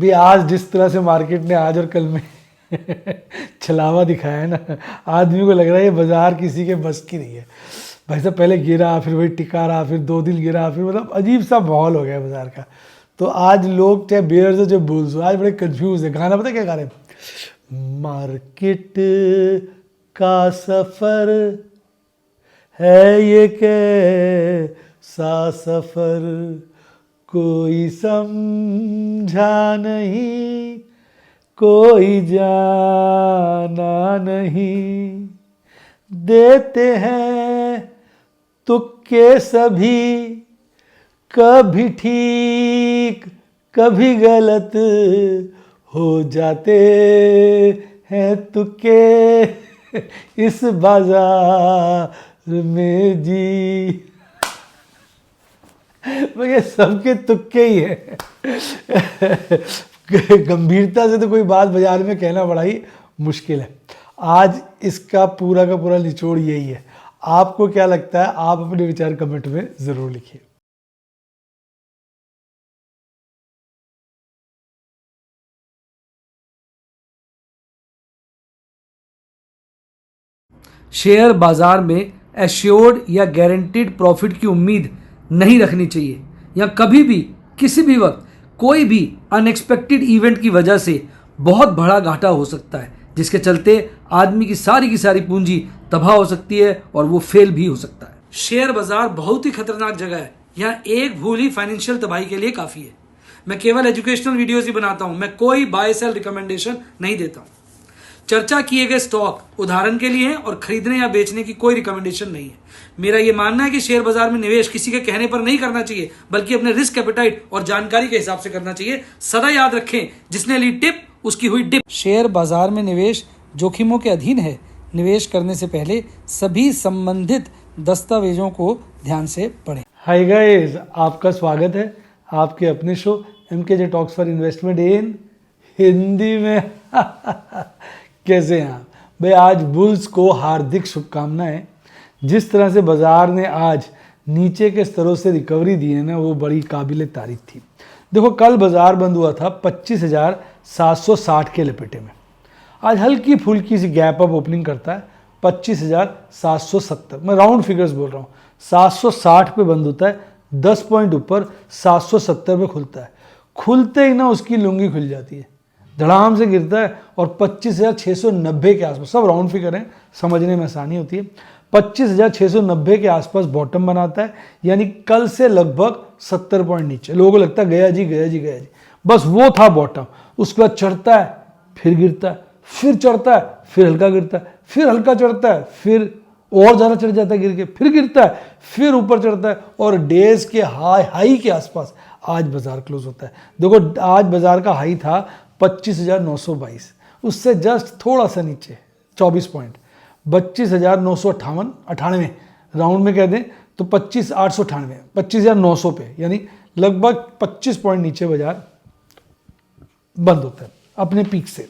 भी आज जिस तरह से मार्केट ने आज और कल में छलावा दिखाया है ना, आदमी को लग रहा है ये बाजार किसी के बस की नहीं है। भाई साहब पहले गिरा, फिर वही टिका रहा, फिर 2 दिन गिरा, फिर मतलब अजीब सा माहौल हो गया है बाजार का। तो आज लोग चाहे बेयर्स हो चाहे बुल्स हो, आज बड़े कंफ्यूज है। गाना पता है क्या गा रहे हैं? मार्केट का सफर है ये कैसा सफर, कोई समझा नहीं, कोई जाना नहीं, देते हैं तुक्के सभी, कभी ठीक कभी गलत, हो जाते हैं तुक्के इस बाजार में जी। ये सबके तुक्के ही है। गंभीरता से तो कोई बात बाजार में कहना बड़ा ही मुश्किल है। आज इसका पूरा का पूरा निचोड़ यही है। आपको क्या लगता है? आप अपने विचार कमेंट में ज़रूर लिखिए। शेयर बाजार में एश्योर्ड या गारंटीड प्रॉफिट की उम्मीद नहीं रखनी चाहिए, या कभी भी किसी भी वक्त कोई भी अनएक्सपेक्टेड इवेंट की वजह से बहुत बड़ा घाटा हो सकता है, जिसके चलते आदमी की सारी पूंजी तबाह हो सकती है और वो फेल भी हो सकता है। शेयर बाजार बहुत ही खतरनाक जगह है। यहाँ एक भूल ही फाइनेंशियल तबाही के लिए काफी है। मैं केवल एजुकेशनल वीडियोस ही बनाता हूं, मैं कोई बाय सेल रिकमेंडेशन नहीं देता हूं। चर्चा किए गए स्टॉक उदाहरण के लिए हैं और खरीदने या बेचने की कोई रिकमेंडेशन नहीं है। मेरा यह मानना है कि शेयर बाजार में निवेश किसी के कहने पर नहीं करना चाहिए, बल्कि अपने रिस्क एपेटाइट और जानकारी के हिसाब से करना चाहिए। सदा याद रखें, जिसने ली टिप उसकी हुई डिप। शेयर बाजार में निवेश जोखिमों के अधीन है। निवेश करने से पहले सभी संबंधित दस्तावेजों को ध्यान से पढ़ें। हाय गाइस, आपका स्वागत है आपके अपने show MKJ talks for investment इन हिंदी में। कैसे हैं आप भाई? आज बुल्स को हार्दिक शुभकामनाएं। जिस तरह से बाजार ने आज नीचे के स्तरों से रिकवरी दी है ना, वो बड़ी काबिले तारीफ थी। देखो, कल बाजार बंद हुआ था 25,760 के लपेटे में। आज हल्की फुल्की सी गैप अप ओपनिंग करता है 25,770। मैं राउंड फिगर्स बोल रहा हूँ। 760 पे बंद होता है, 10 पॉइंट ऊपर 770 पे खुलता है। खुलते ही ना उसकी लुंगी खुल जाती है, धड़ाम से गिरता है और 25,690 के आसपास, सब राउंड फिगर हैं, समझने में आसानी होती है। 25,690 के आसपास बॉटम बनाता है, यानी कल से लगभग 70 पॉइंट नीचे। लोगों को लगता है गया जी गया जी गया जी, बस वो था बॉटम। उसके बाद चढ़ता है, फिर गिरता है, फिर चढ़ता है, फिर हल्का गिरता है, फिर हल्का चढ़ता है, फिर और ज़्यादा चढ़ जाता है गिर के, फिर गिरता है, फिर ऊपर चढ़ता है और डेज के हाई के आसपास आज बाजार क्लोज होता है। देखो, आज बाजार का हाई था 25,922, उससे जस्ट थोड़ा सा नीचे 24 पॉइंट 25,998 राउंड में कह दें तो 25,898, 25,900 पे, यानी लगभग 25 पॉइंट नीचे बाजार बंद होता है अपने पीक से।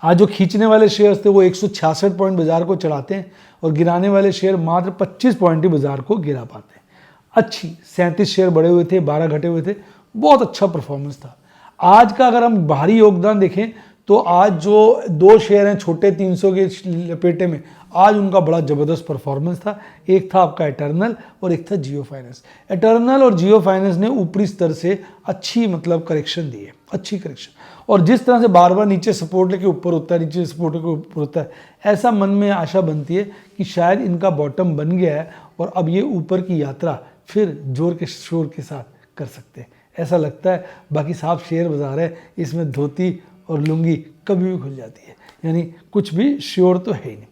आज जो खींचने वाले शेयर्स थे वो 166 पॉइंट बाजार को चढ़ाते हैं और गिराने वाले शेयर मात्र 25 पॉइंट ही बाजार को गिरा पाते हैं। अच्छी 37 शेयर बढ़े हुए थे, 12 घटे हुए थे, बहुत अच्छा परफॉर्मेंस था आज का। अगर हम बाहरी योगदान देखें तो आज जो 2 शेयर हैं छोटे 300 के लपेटे में, आज उनका बड़ा ज़बरदस्त परफॉर्मेंस था। एक था आपका इटर्नल और एक था जियो फाइनेंस। इटर्नल और जियो फाइनेंस ने ऊपरी स्तर से अच्छी करेक्शन दी है, अच्छी करेक्शन। और जिस तरह से बार बार नीचे सपोर्ट लेके ऊपर होता है, नीचे सपोर्ट लेके ऊपर होता है, ऐसा मन में आशा बनती है कि शायद इनका बॉटम बन गया है और अब ये ऊपर की यात्रा फिर जोर के शोर के साथ कर सकते हैं, ऐसा लगता है। बाकी साहब शेयर बाजार है, इसमें धोती और लुंगी कभी भी खुल जाती है, यानी कुछ भी श्योर तो है ही नहीं।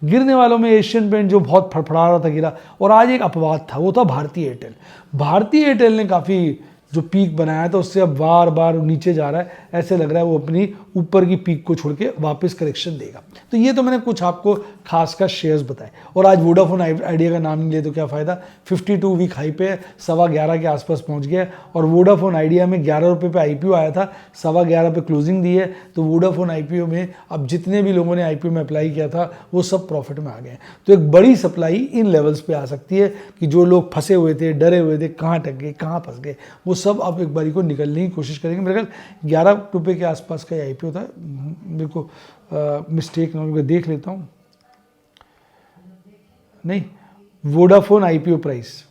गिरने वालों में एशियन पेंट जो बहुत फड़फड़ा रहा था गिरा, और आज एक अपवाद था, वो था भारतीय एयरटेल। भारतीय एयरटेल ने काफ़ी जो पीक बनाया था उससे अब बार बार नीचे जा रहा है। ऐसे लग रहा है वो अपनी ऊपर की पीक को छोड़ के वापस करेक्शन देगा। तो ये तो मैंने कुछ आपको खास का शेयर्स बताए। और आज वोडाफोन आइडिया का नाम नहीं ले तो क्या फ़ायदा, 52 वीक हाई पे 11.25 के आसपास पहुंच गया। और वोडाफोन आइडिया में 11 रुपये पे IPO आया था, 11.25 पे क्लोजिंग दी है। तो वोडाफोन IPO में अब जितने भी लोगों ने IPO में अप्लाई किया था वो सब प्रॉफिट में आ गए। तो एक बड़ी सप्लाई इन लेवल्स पर आ सकती है कि जो लोग फंसे हुए थे, डरे हुए थे, कहाँ अटक गए, कहाँ फंस गए, वो सब अब एक बारी को निकलने की कोशिश करेंगे। मेरे ख्याल 11 रुपये के आसपास का ये IPO था, मेरे को मिस्टेक ना हो, देख लेता हूँ। नहीं, Vodafone IPO price,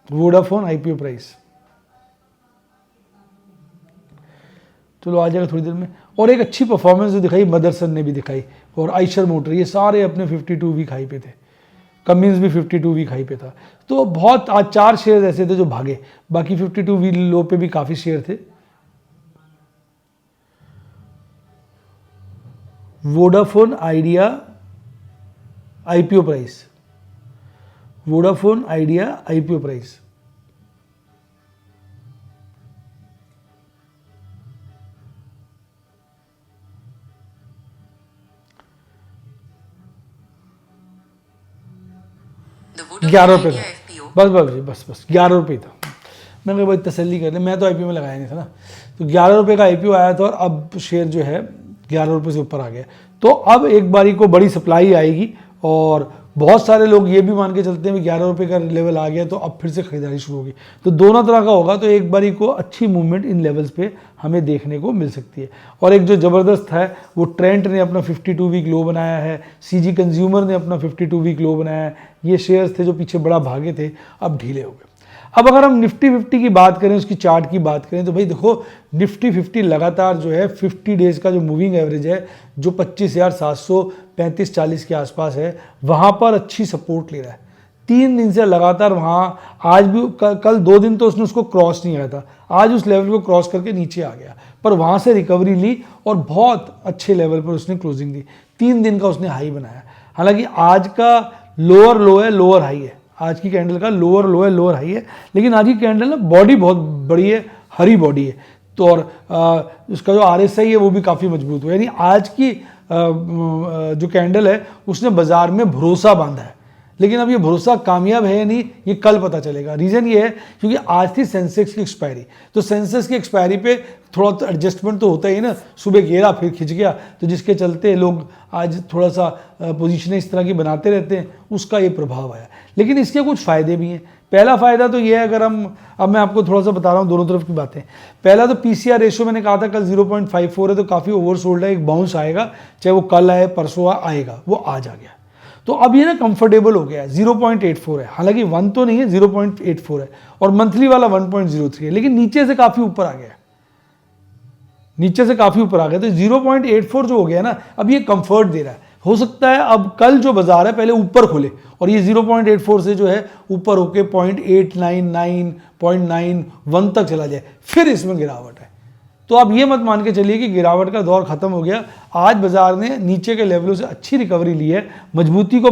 Vodafone IPO price, चलो आ जाएगा थोड़ी देर में। और एक अच्छी परफॉर्मेंस जो दिखाई मदरसन ने भी दिखाई, और आइशर मोटर, ये सारे अपने 52 वीक हाई पे थे। कमिंस भी 52 वीक हाई पे था। तो बहुत आज 4 शेयर ऐसे थे जो भागे, बाकी 52 वीक लो पे भी काफ़ी शेयर थे। Vodafone idea IPO price, Vodafone idea IPO price, The 11 Vodafone रुपये Idea था, FPO बस 11 रुपये था। मैंने कहा भाई तसल्ली कर ले, मैं तो IPO में लगाया नहीं था ना। तो 11 रुपये का IPO आया था और अब शेयर जो है 11 रुपये से ऊपर आ गया। तो अब एक बारी को बड़ी सप्लाई आएगी और बहुत सारे लोग ये भी मान के चलते हैं कि 11 रुपये का लेवल आ गया तो अब फिर से खरीदारी शुरू होगी। तो दोनों तरह का होगा, तो एक बारी को अच्छी मूवमेंट इन लेवल्स पे हमें देखने को मिल सकती है। और एक जो ज़बरदस्त है वो ट्रेंट ने अपना 52 वीक लो बनाया है, CG कंज्यूमर ने अपना 52 वीक लो बनाया है। ये शेयर्स थे जो पीछे बड़ा भागे थे, अब ढीले हो गए। अब अगर हम निफ्टी 50 की बात करें, उसकी चार्ट की बात करें, तो भाई देखो निफ्टी 50 लगातार जो है 50 डेज़ का जो मूविंग एवरेज है जो 25,735-40 के आसपास है, वहाँ पर अच्छी सपोर्ट ले रहा है। 3 दिन से लगातार वहाँ, आज भी कल 2 दिन तो उसने उसको क्रॉस नहीं आया था, आज उस लेवल को क्रॉस करके नीचे आ गया, पर वहाँ से रिकवरी ली और बहुत अच्छे लेवल पर उसने क्लोजिंग दी। 3 दिन का उसने हाई बनाया। हालांकि आज का लोअर लो है, लोअर हाई है, आज की कैंडल का लोअर लो है, लोअर हाई है, लेकिन आज की कैंडल ना बॉडी बहुत बड़ी है, हरी बॉडी है। तो और उसका जो RSI है वो भी काफ़ी मजबूत हुआ, यानी आज की जो कैंडल है उसने बाजार में भरोसा बांधा है। लेकिन अब ये भरोसा कामयाब है या नहीं, ये कल पता चलेगा। रीज़न ये है क्योंकि आज थी सेंसेक्स की एक्सपायरी, तो सेंसेक्स की एक्सपायरी पे थोड़ा तो एडजस्टमेंट तो होता ही ना, सुबह गिरा फिर खिंच गया, तो जिसके चलते लोग आज थोड़ा सा पोजीशनें इस तरह की बनाते रहते हैं, उसका ये प्रभाव आया। लेकिन इसके कुछ फ़ायदे भी हैं। पहला फ़ायदा तो ये है, अगर हम, अब मैं आपको थोड़ा सा बता रहा हूँ दोनों तरफ की बातें। पहला तो PCR रेशो मैंने कहा था कल 0.54 है, तो काफ़ी ओवरसोल्ड है, एक बाउंस आएगा, चाहे वो कल आए परसों आएगा, वो आज आ गया। तो अब ये ना कंफर्टेबल हो गया है, 0.84 है, हालांकि 1 तो नहीं है, 0.84 है, और मंथली वाला 1.03 है, लेकिन नीचे से काफ़ी ऊपर आ गया, नीचे से काफ़ी ऊपर आ गया। तो 0.84 जो हो गया ना, अब ये कंफर्ट दे रहा है। हो सकता है अब कल जो बाजार है पहले ऊपर खुले और ये 0.84 से जो है ऊपर होके 0.899, 0.91 तक चला जाए, फिर इसमें गिरावट है। तो आप ये मत मान के चलिए कि गिरावट का दौर खत्म हो गया। आज बाजार ने नीचे के लेवलों से अच्छी रिकवरी ली है, मजबूती को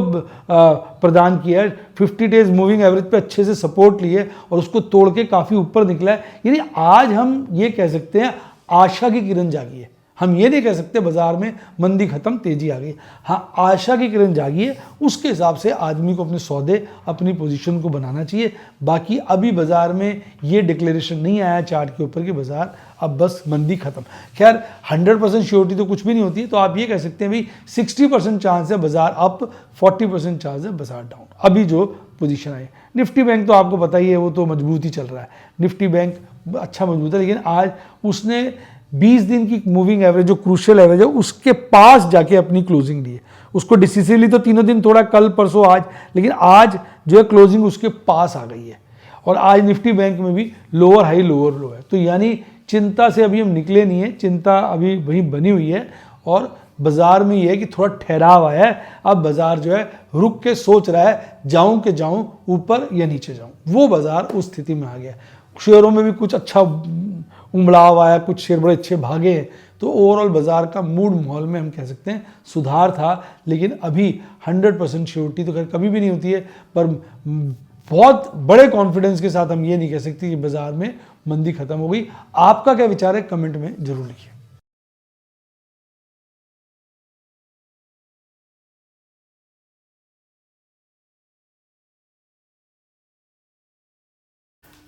प्रदान किया है, 50 डेज मूविंग एवरेज पे अच्छे से सपोर्ट ली है और उसको तोड़ के काफ़ी ऊपर निकला है। यानी आज हम ये कह सकते हैं आशा की किरण जागी है। हम ये नहीं कह सकते बाजार में मंदी खत्म तेजी आ गई। हाँ, आशा की किरण जागी है, उसके हिसाब से आदमी को अपने सौदे, अपनी पोजीशन को बनाना चाहिए। बाकी अभी बाजार में ये डिक्लेरेशन नहीं आया चार्ट के ऊपर कि बाजार अब बस मंदी खत्म। खैर 100% श्योरिटी तो कुछ भी नहीं होती है, तो आप ये कह सकते हैं भाई 60% चांस है बाजार अप, 40% चांस है बाजार डाउन। अभी जो पोजीशन आई, निफ्टी बैंक तो आपको पता ही है, वो तो मजबूत ही चल रहा है। निफ्टी बैंक अच्छा मजबूत है, लेकिन आज उसने 20 दिन की मूविंग एवरेज जो क्रूशियल एवरेज है उसके पास जाके अपनी क्लोजिंग दी है। उसको डिसिसिवली तो तीनों दिन थोड़ा कल परसों आज, लेकिन आज जो है क्लोजिंग उसके पास आ गई है। और आज निफ्टी बैंक में भी लोअर हाई लोअर लो है, तो यानी चिंता से अभी हम निकले नहीं है, चिंता अभी वहीं बनी हुई है। और बाजार में ये है कि थोड़ा ठहराव आया है। अब बाजार जो है रुक के सोच रहा है जाऊं के जाऊं, ऊपर या नीचे जाऊं, वो बाजार उस स्थिति में आ गया। शेयरों में भी कुछ अच्छा उमड़ाव आया, कुछ शेयर बड़े अच्छे भागे हैं। तो ओवरऑल बाजार का मूड माहौल में हम कह सकते हैं सुधार था, लेकिन अभी 100% श्योरिटी तो खैर कभी भी नहीं होती है, पर बहुत बड़े कॉन्फिडेंस के साथ हम ये नहीं कह सकते कि बाजार में मंदी खत्म हो गई। आपका क्या विचार है, कमेंट में जरूर लिखिए।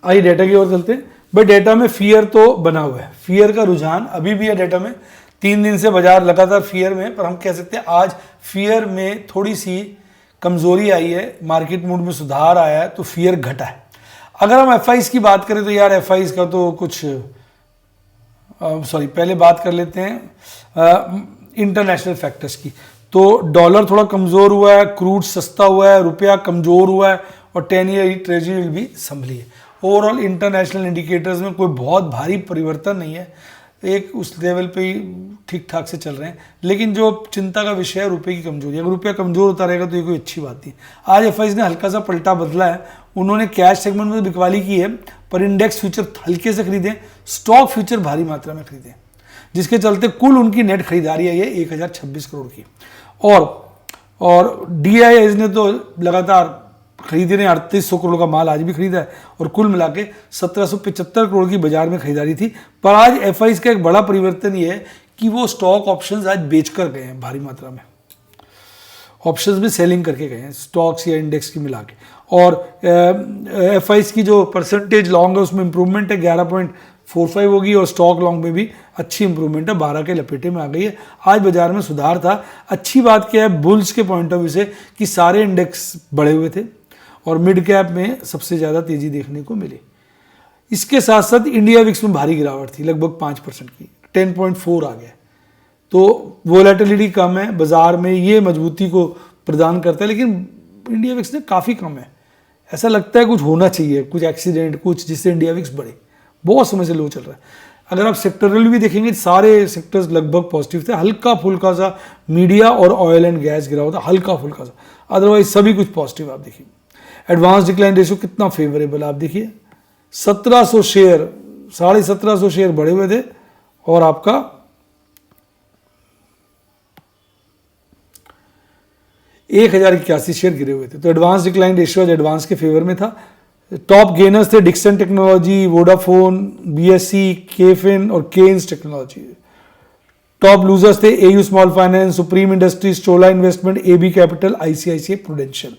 आइए डेटा की ओर चलते हैं। भाई डेटा में फियर तो बना हुआ है, फियर का रुझान अभी भी है डेटा में। 3 दिन से बाजार लगातार फियर में है, पर हम कह सकते हैं आज फियर में थोड़ी सी कमजोरी आई है, मार्केट मूड में सुधार आया है, तो फियर घटा है। अगर हम एफआईज की बात करें तो यार एफआईज का तो कुछ पहले बात कर लेते हैं इंटरनेशनल फैक्टर्स की। तो डॉलर थोड़ा कमज़ोर हुआ है, क्रूड सस्ता हुआ है, रुपया कमज़ोर हुआ है और 10 ईयर ट्रेजरी भी संभली है। ओवरऑल इंटरनेशनल इंडिकेटर्स में कोई बहुत भारी परिवर्तन नहीं है, एक उस लेवल पे ही ठीक ठाक से चल रहे हैं। लेकिन जो चिंता का विषय है रुपये की कमजोरी, अगर रुपया कमज़ोर होता रहेगा तो ये कोई अच्छी बात नहीं। आज एफआईज ने हल्का सा पलटा बदला है, उन्होंने कैश सेगमेंट में बिकवाली की है पर इंडेक्स फ्यूचर हल्के से खरीदे, स्टॉक फ्यूचर भारी मात्रा में खरीदे, जिसके चलते कुल उनकी नेट खरीदारी है ये 1026 करोड़ की। और डीआईएस ने तो लगातार खरीदे ने 3800 करोड़ का माल आज भी खरीदा है और कुल मिला के 1775 करोड़ की बाजार में खरीदारी थी। पर आज एफआईज का एक बड़ा परिवर्तन ये है कि वो स्टॉक ऑप्शंस आज बेचकर गए हैं, भारी मात्रा में ऑप्शंस में सेलिंग करके गए हैं स्टॉक्स या इंडेक्स की मिला के। और एफआईज की जो परसेंटेज लॉन्ग है उसमें इंप्रूवमेंट है, 11.45 होगी और स्टॉक लॉन्ग में भी अच्छी इंप्रूवमेंट है, 12 के लपेटे में आ गई है। आज बाजार में सुधार था। अच्छी बात क्या है बुल्स के पॉइंट ऑफ व्यू से कि सारे इंडेक्स बढ़े हुए थे और मिड कैप में सबसे ज़्यादा तेजी देखने को मिली। इसके साथ साथ इंडिया विक्स में भारी गिरावट थी, लगभग 5% की, 10.4 आ गया। तो वोलेटिलिटी कम है बाजार में, ये मजबूती को प्रदान करता है, लेकिन इंडिया विक्स ने काफ़ी कम है। ऐसा लगता है कुछ होना चाहिए, कुछ एक्सीडेंट कुछ जिससे इंडिया विक्स बढ़े, बहुत समय से लो चल रहा है। अगर आप सेक्टरल भी देखेंगे सारे सेक्टर्स लगभग पॉजिटिव थे, हल्का फुल्का सा मीडिया और ऑयल एंड गैस गिरा हुआ था, हल्का फुल्का सा, अदरवाइज सभी कुछ पॉजिटिव। आप देखिए एडवांस डिक्लाइन रेशियो कितना फेवरेबल, आप देखिए 1700 शेयर, 1750 शेयर बढ़े हुए थे और आपका 1081 शेयर गिरे हुए थे। तो एडवांस डिक्लाइन रेशियो एडवांस के फेवर में था। टॉप गेनर्स थे Dixon technology, Vodafone, BSC, KFin और केन्स टेक्नोलॉजी। टॉप लूजर्स थे AU small finance, supreme industries, Chola investment, AB capital, ICICI Prudential.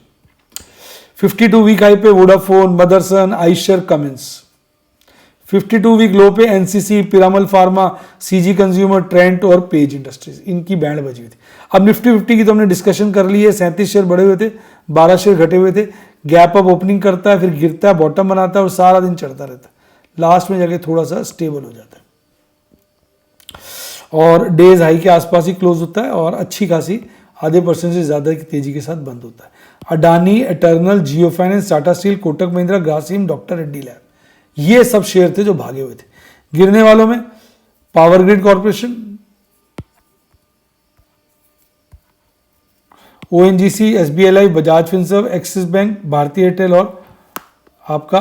52 week high पे Vodafone, Motherson, Eicher, Cummins. 52 week low पे NCC, Piramal pharma, CG consumer, Trent और Page industries, इनकी band बजी हुई थी। अब निफ्टी 50 की तो हमने डिस्कशन कर ली है, 37 शेयर बढ़े हुए थे, 12 शेयर घटे हुए थे। गैप अप ओपनिंग करता है, फिर गिरता है, बॉटम बनाता है और सारा दिन चढ़ता रहता है, लास्ट में जाके थोड़ा सा स्टेबल हो जाता है और डेज हाई के आसपास ही क्लोज होता है और अच्छी खासी आधे % से ज्यादा की तेजी के साथ बंद होता है। Adani, Eternal, Jio finance, Tata steel, Kotak Mahindra, Grasim, doctor Reddy lab, ये सब शेयर थे जो भागे हुए थे। गिरने वालों में power grid corporation, ONGC, SBLI, Bajaj Finserv, Axis bank, भारतीय एयरटेल और आपका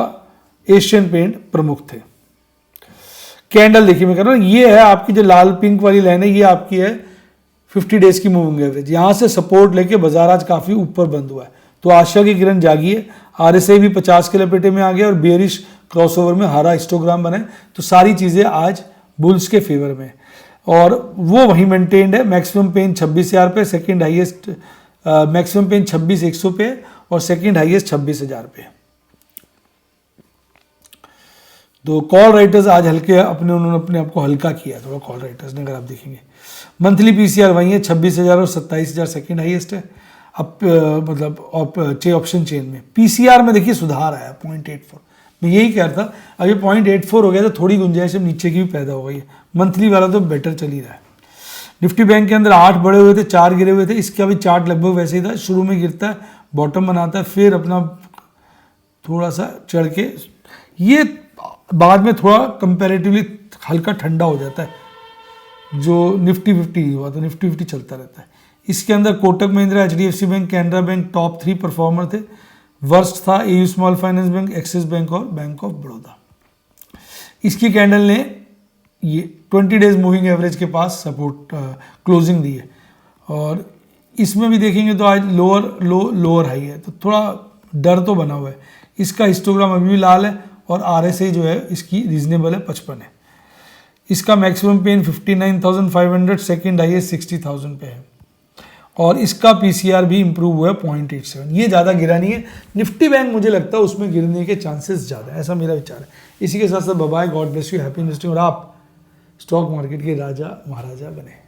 एशियन पेंट प्रमुख थे। कैंडल देखिए मैं कर रहा हूं, ये है आपकी जो लाल पिंक वाली लाइन है, ये आपकी है 50 डेज की मूविंग एवरेज। यहां से सपोर्ट लेके बाजार आज काफी ऊपर बंद हुआ है, तो आशा की किरण जागी है। आरएसआई भी 50 के लपेटे में आ गया और बेरिश क्रॉसओवर में हरा हिस्टोग्राम बना है, तो सारी चीजें आज बुल्स के फेवर में और वो वही मेंटेन्ड है। मैक्सिमम पेन 26,000 पे, सेकंड हाईएस्ट मैक्सिमम पेन 26,100 पे और सेकंड हाईएस्ट 26,000 पे। तो कॉल राइटर्स आज हल्के उन्होंने अपने आप को हल्का किया थोड़ा, कॉल राइटर्स ने, अगर आप देखेंगे मंथली पीसीआर वही है 26,000 और 27,000 सेकंड हाईएस्ट है। अब मतलब ऑप्शन चेन में पीसीआर में देखिए सुधार आया 0.84। मैं यही कह रहा था, अब ये 0.84 हो गया तो थोड़ी गुंजाइश अब नीचे की भी पैदा हो गई है। मंथली वाला तो बेटर चल ही रहा है। निफ्टी बैंक के अंदर 8 बढ़े हुए थे, 4 गिरे हुए थे। इसका भी चार्ट लगभग वैसे ही था, शुरू में गिरता है, बॉटम बनाता है, फिर अपना थोड़ा सा चढ़ के ये बाद में थोड़ा कंपैरेटिवली हल्का ठंडा हो जाता है। जो निफ्टी 50 हुआ तो निफ्टी 50 चलता रहता है। इसके अंदर Kotak Mahindra, HDFC bank, Canara bank top 3 performer थे। वर्स्ट था AU small finance bank, axis bank और बैंक ऑफ बड़ौदा। इसकी कैंडल ने ये 20 डेज मूविंग एवरेज के पास सपोर्ट क्लोजिंग दी है और इसमें भी देखेंगे तो आज लोअर हाई है, तो थोड़ा डर तो बना हुआ है। इसका हिस्टोग्राम अभी भी लाल है और आरएसआई जो है इसकी रीजनेबल है 55 है। इसका मैक्सिमम पेन 59,500, सेकेंड हाईएस्ट 60,000 पे है और इसका पीसीआर भी इंप्रूव हुआ है 0.87। ये ज़्यादा गिरा नहीं है। निफ्टी बैंक मुझे लगता है उसमें गिरने के चांसेस ज़्यादा है, ऐसा मेरा विचार है। इसी के साथ साथ bye, god bless you, happy investing और आप स्टॉक मार्केट के राजा महाराजा बने।